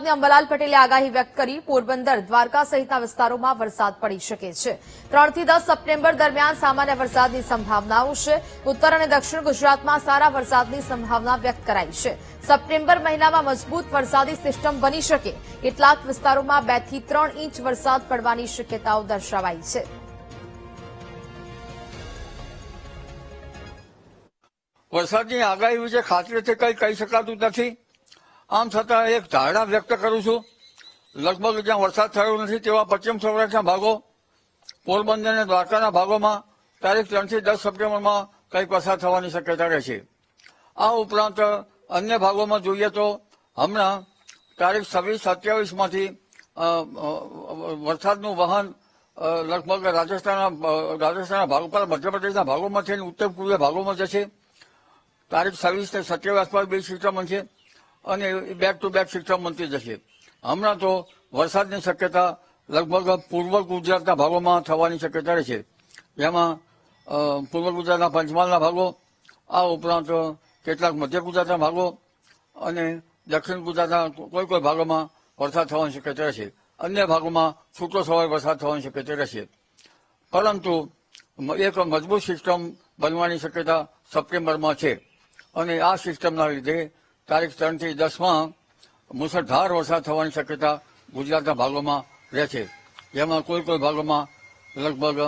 વરસાદની અંબાલાલ પટેલે આગાહી વ્યક્ત કરી પોરબંદર, દ્વારકા સહિતના વિસ્તારોમાં વરસાદ પડી શકે છે। 3 થી 10 સપ્ટેમ્બર દરમિયાન સામાન્ય વરસાદની સંભાવનાઓ છે। ઉત્તર અને દક્ષિણ ગુજરાતમાં સારા વરસાદની સંભાવના વ્યક્ત કરાઈ છે। સપ્ટેમ્બર મહિનામાં મજબૂત વરસાદી સિસ્ટમ બની શકે, કેટલાક વિસ્તારોમાં 2 થી 3 ઇંચ વરસાદ પડવાની શક્યતાઓ દર્શાવાઈ છે। વરસાદની આગાહી વિશે ખાતરીથી કંઈ કહી શકાતું નથી। આમ છતાં એક ધારણા વ્યક્ત કરું છું, લગભગ જ્યાં વરસાદ થયો નથી તેવા પશ્ચિમ સૌરાષ્ટ્રના ભાગો, પોરબંદર અને દ્વારકાના ભાગોમાં તારીખ 3 થી 10 સપ્ટેમ્બરમાં કંઈક વરસાદ થવાની શક્યતા રહેશે। આ ઉપરાંત અન્ય ભાગોમાં જોઈએ તો હમણાં તારીખ 26-27માંથી વરસાદનું વહન લગભગ રાજસ્થાનના ભાગો પર, મધ્યપ્રદેશના ભાગોમાં છે અને ઉત્તર પૂર્વીય ભાગોમાં જશે। તારીખ 26 થી 27 આસપાસ 2 સિસ્ટમ બનશે અને બેક ટુ બેક સિસ્ટમ બનતી જશે। હમણાં તો વરસાદની શક્યતા લગભગ પૂર્વ ગુજરાતના ભાગોમાં થવાની શક્યતા રહેશે, જેમાં પૂર્વ ગુજરાતના પંચમહાલના ભાગો, આ ઉપરાંત કેટલાક મધ્ય ગુજરાતના ભાગો અને દક્ષિણ ગુજરાતના કોઈ ભાગોમાં વરસાદ થવાની શક્યતા રહેશે। અન્ય ભાગોમાં છૂટો છવાયો વરસાદ થવાની શક્યતા રહેશે, પરંતુ એક મજબૂત સિસ્ટમ બનવાની શક્યતા સપ્ટેમ્બરમાં છે અને આ સિસ્ટમના લીધે તારીખ 3 થી 10માં મુસળધાર વરસાદ થવાની શક્યતા ગુજરાતના ભાગોમાં રહેશે, જેમાં કોઈ ભાગોમાં લગભગ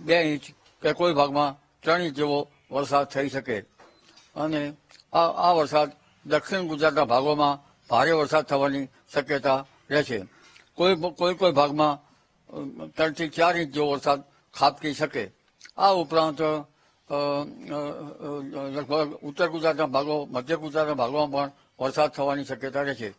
2 ઇંચ કે કોઈ ભાગમાં 3 ઇંચ જેવો વરસાદ થઈ શકે અને આ વરસાદ દક્ષિણ ગુજરાતના ભાગોમાં ભારે વરસાદ થવાની શક્યતા રહેશે। કોઈ ભાગમાં 3 થી 4 ઇંચ જેવો વરસાદ ખાબકી શકે। આ ઉપરાંત લગભગ ઉત્તર ગુજરાતના ભાગો, મધ્ય ગુજરાતના ભાગોમાં પણ વરસાદ થવાની શક્યતા રહેશે।